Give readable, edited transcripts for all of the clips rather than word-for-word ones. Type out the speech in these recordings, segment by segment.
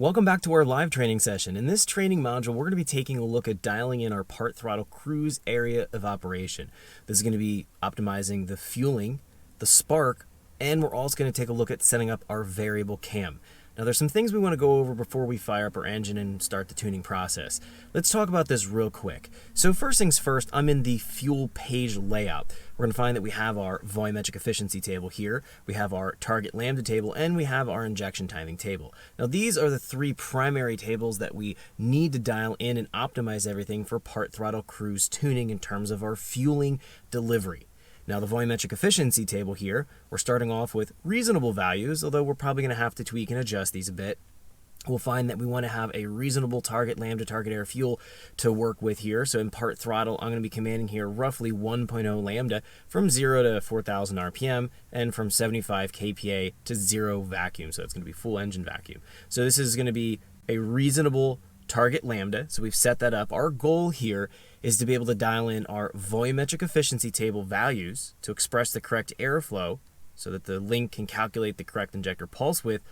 Welcome back to our live training session. In this training module, we're going to be taking a look at dialing in our part throttle cruise area of operation. This is going to be optimizing the fueling, the spark, and we're also going to take a look at setting up our variable cam. Now there's some things we want to go over before we fire up our engine and start the tuning process. Let's talk about this real quick. So first things first, I'm in the fuel page layout. We're going to find that we have our volumetric efficiency table here, we have our target lambda table, and we have our injection timing table. Now these are the three primary tables that we need to dial in and optimize everything for part throttle cruise tuning in terms of our fueling delivery. Now the volumetric efficiency table here, we're starting off with reasonable values, although we're probably going to have to tweak and adjust these a bit. We'll find that we want to have a reasonable target lambda target air fuel to work with here. So in part throttle, I'm going to be commanding here roughly 1.0 lambda from 0 to 4,000 RPM and from 75 kPa to 0 vacuum. So it's going to be full engine vacuum. So this is going to be a reasonable target lambda. So we've set that up. Our goal here is to be able to dial in our volumetric efficiency table values to express the correct airflow so that the link can calculate the correct injector pulse width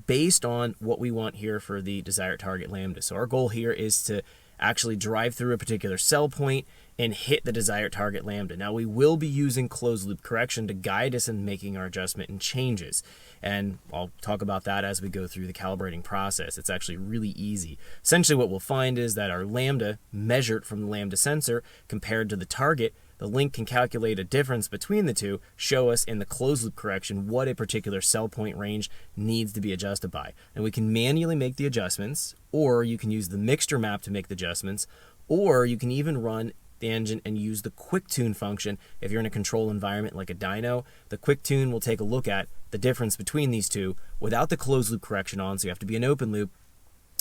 based on what we want here for the desired target lambda. So our goal here is to actually drive through a particular cell point and hit the desired target lambda. Now we will be using closed loop correction to guide us in making our adjustment and changes. And I'll talk about that as we go through the calibrating process. It's actually really easy. Essentially what we'll find is that our lambda measured from the lambda sensor compared to the target, the link can calculate a difference between the two, show us in the closed loop correction what a particular cell point range needs to be adjusted by. And we can manually make the adjustments, or you can use the mixture map to make the adjustments, or you can even run the engine and use the quick tune function. If you're in a control environment like a dyno, the quick tune will take a look at the difference between these two without the closed loop correction on, so you have to be an open loop,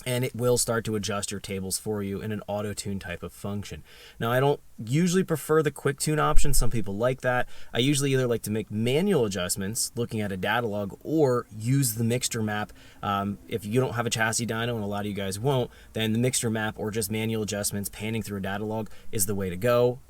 and it will start to adjust your tables for you in an auto tune type of function. Now I don't usually prefer the quick tune option. Some people like that. I usually either like to make manual adjustments looking at a data log or use the mixture map. If you don't have a chassis dyno, and a lot of you guys won't, then the mixture map or just manual adjustments panning through a data log is the way to go.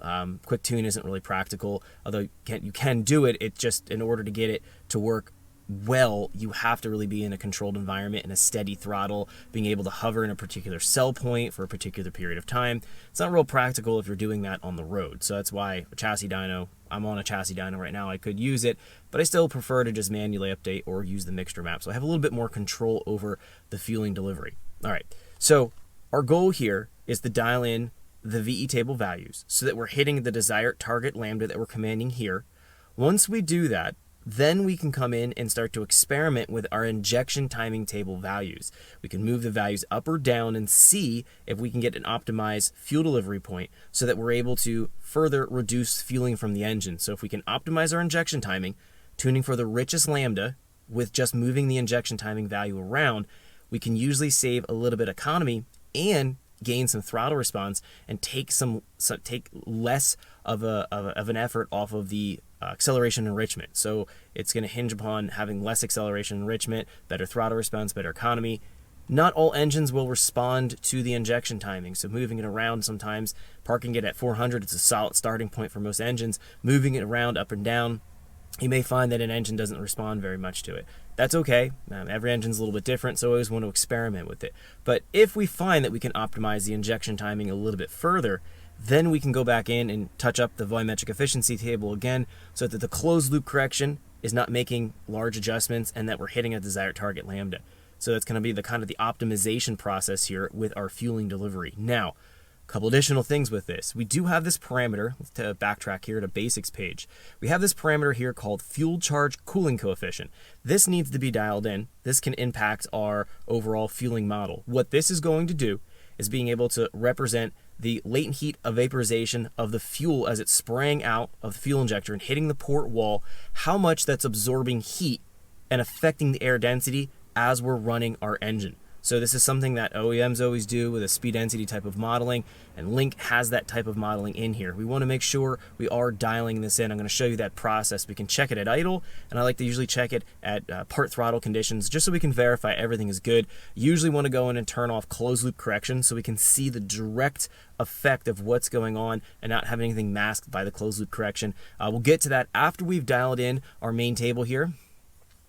Quick tune isn't really practical, although you can do it. It's just in order to get it to work well, you have to really be in a controlled environment, in a steady throttle, being able to hover in a particular cell point for a particular period of time. It's not real practical if you're doing that on the road. So that's why a chassis dyno, I'm on a chassis dyno right now, I could use it, but I still prefer to just manually update or use the mixture map. So I have a little bit more control over the fueling delivery. All right, so our goal here is to dial in the VE table values so that we're hitting the desired target lambda that we're commanding here. Once we do that, then we can come in and start to experiment with our injection timing table values. We can move the values up or down and see if we can get an optimized fuel delivery point so that we're able to further reduce fueling from the engine. So if we can optimize our injection timing, tuning for the richest lambda with just moving the injection timing value around, we can usually save a little bit of economy and gain some throttle response and take less of an effort off of the acceleration enrichment. So it's going to hinge upon having less acceleration enrichment, better throttle response, better economy. Not all engines will respond to the injection timing, so moving it around sometimes, parking it at 400, it's a solid starting point for most engines. Moving it around up and down, you may find that an engine doesn't respond very much to it. That's okay. Every engine's a little bit different, so I always want to experiment with it. But if we find that we can optimize the injection timing a little bit further, then we can go back in and touch up the volumetric efficiency table again so that the closed loop correction is not making large adjustments and that we're hitting a desired target lambda. So that's going to be the kind of the optimization process here with our fueling delivery. Now, a couple additional things with this. We do have this parameter, to backtrack here to basics page. We have this parameter here called fuel charge cooling coefficient. This needs to be dialed in. This can impact our overall fueling model. What this is going to do is being able to represent the latent heat of vaporization of the fuel as it's spraying out of the fuel injector and hitting the port wall, how much that's absorbing heat and affecting the air density as we're running our engine. So this is something that OEMs always do with a speed density type of modeling, and Link has that type of modeling in here. We want to make sure we are dialing this in. I'm going to show you that process. We can check it at idle, and I like to usually check it at part throttle conditions just so we can verify everything is good. Usually want to go in and turn off closed loop correction so we can see the direct effect of what's going on and not have anything masked by the closed loop correction. We'll get to that after we've dialed in our main table here.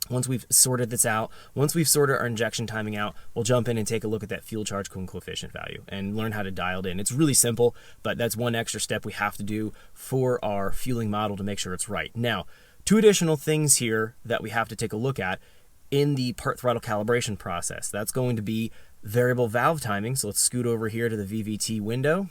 Once we've sorted this out, once we've sorted our injection timing out, we'll jump in and take a look at that fuel charge cooling coefficient value and learn how to dial it in. It's really simple, but that's one extra step we have to do for our fueling model to make sure it's right. Now, two additional things here that we have to take a look at in the part throttle calibration process. That's going to be variable valve timing. So let's scoot over here to the VVT window.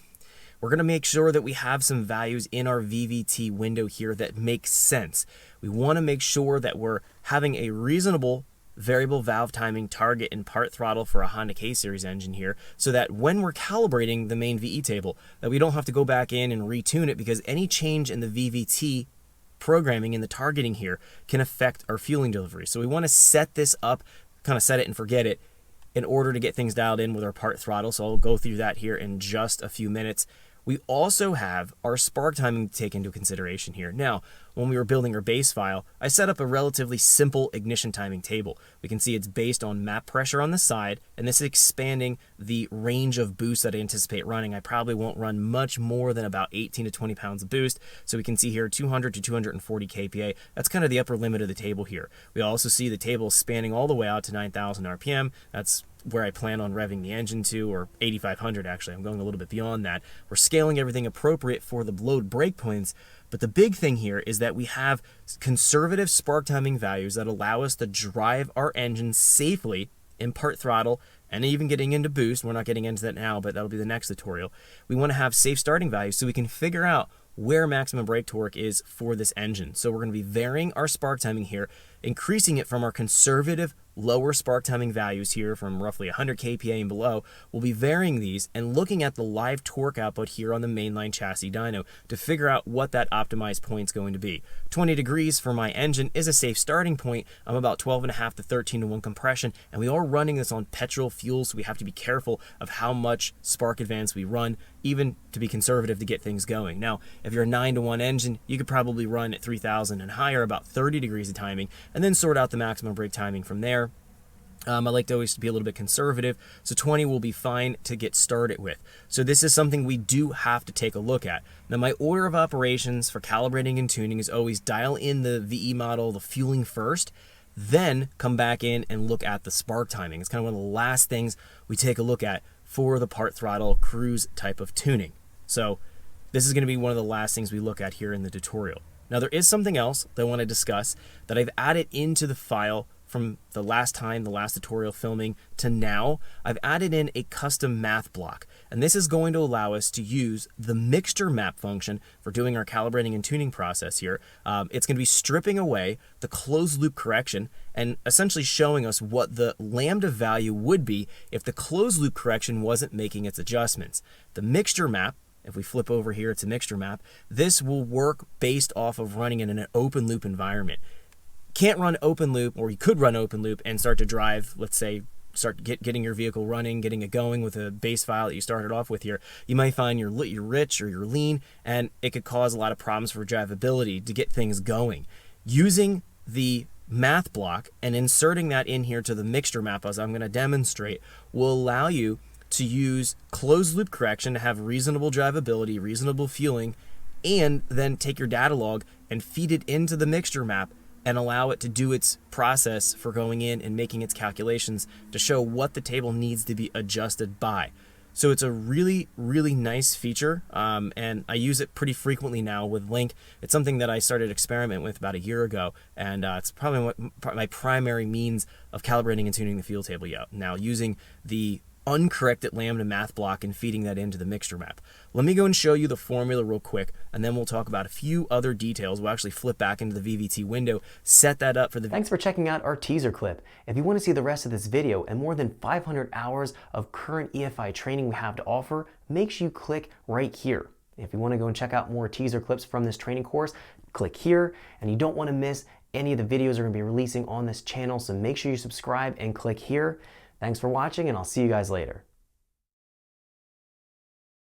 We're going to make sure that we have some values in our VVT window here that make sense. We want to make sure that we're having a reasonable variable valve timing target in part throttle for a Honda K-Series engine here, so that when we're calibrating the main VE table, that we don't have to go back in and retune it, because any change in the VVT programming in the targeting here can affect our fueling delivery. So we want to set this up, kind of set it and forget it, in order to get things dialed in with our part throttle. So I'll go through that here in just a few minutes. We also have our spark timing to take into consideration here. Now, when we were building our base file, I set up a relatively simple ignition timing table. We can see it's based on map pressure on the side, and this is expanding the range of boost that I anticipate running. I probably won't run much more than about 18 to 20 pounds of boost. So we can see here 200 to 240 kPa. That's kind of the upper limit of the table here. We also see the table spanning all the way out to 9,000 RPM. That's where I plan on revving the engine to, or 8,500 actually. I'm going a little bit beyond that. We're scaling everything appropriate for the load breakpoints, but the big thing here is that we have conservative spark timing values that allow us to drive our engine safely in part throttle and even getting into boost. We're not getting into that now, but that'll be the next tutorial. We want to have safe starting values so we can figure out where maximum brake torque is for this engine. So we're going to be varying our spark timing here, increasing it from our conservative lower spark timing values here from roughly 100 kPa and below. We'll be varying these and looking at the live torque output here on the mainline chassis dyno to figure out what that optimized point is going to be. 20 degrees for my engine is a safe starting point. I'm about 12.5 to 13 to 1 compression, and we are running this on petrol fuel, so we have to be careful of how much spark advance we run, even to be conservative to get things going. Now, if you're a 9 to 1 engine, you could probably run at 3,000 and higher, about 30 degrees of timing, and then sort out the maximum brake timing from there. I like to always be a little bit conservative, so 20 will be fine to get started with. So this is something we do have to take a look at. Now, my order of operations for calibrating and tuning is always dial in the VE model, the fueling first, then come back in and look at the spark timing. It's kind of one of the last things we take a look at for the part throttle cruise type of tuning. So this is going to be one of the last things we look at here in the tutorial. Now, there is something else that I want to discuss that I've added into the file from the last tutorial filming to now. I've added in a custom math block, and this is going to allow us to use the mixture map function for doing our calibrating and tuning process here. It's going to be stripping away the closed loop correction and essentially showing us what the lambda value would be if the closed loop correction wasn't making its adjustments. The mixture map, if we flip over here to mixture map, this will work based off of running in an open loop environment. Can't run open loop, or you could run open loop and start to drive, let's say, getting your vehicle running, getting it going with a base file that you started off with here. You might find you're rich or you're lean, and it could cause a lot of problems for drivability to get things going. Using the math block and inserting that in here to the mixture map, as I'm going to demonstrate, will allow you to use closed loop correction to have reasonable drivability, reasonable fueling, and then take your data log and feed it into the mixture map and allow it to do its process for going in and making its calculations to show what the table needs to be adjusted by. So it's a really, really nice feature, and I use it pretty frequently now with Link. It's something that I started experimenting with about a year ago, and it's probably my primary means of calibrating and tuning the fuel table now, using the uncorrected lambda math block and feeding that into the mixture map. Let me go and show you the formula real quick, and then we'll talk about a few other details. We'll actually flip back into the VVT window, set that up for the... Thanks for checking out our teaser clip. If you want to see the rest of this video and more than 500 hours of current EFI training we have to offer, make sure you click right here. If you want to go and check out more teaser clips from this training course, click here, and you don't want to miss any of the videos we're going to be releasing on this channel, so make sure you subscribe and click here. Thanks for watching, and I'll see you guys later.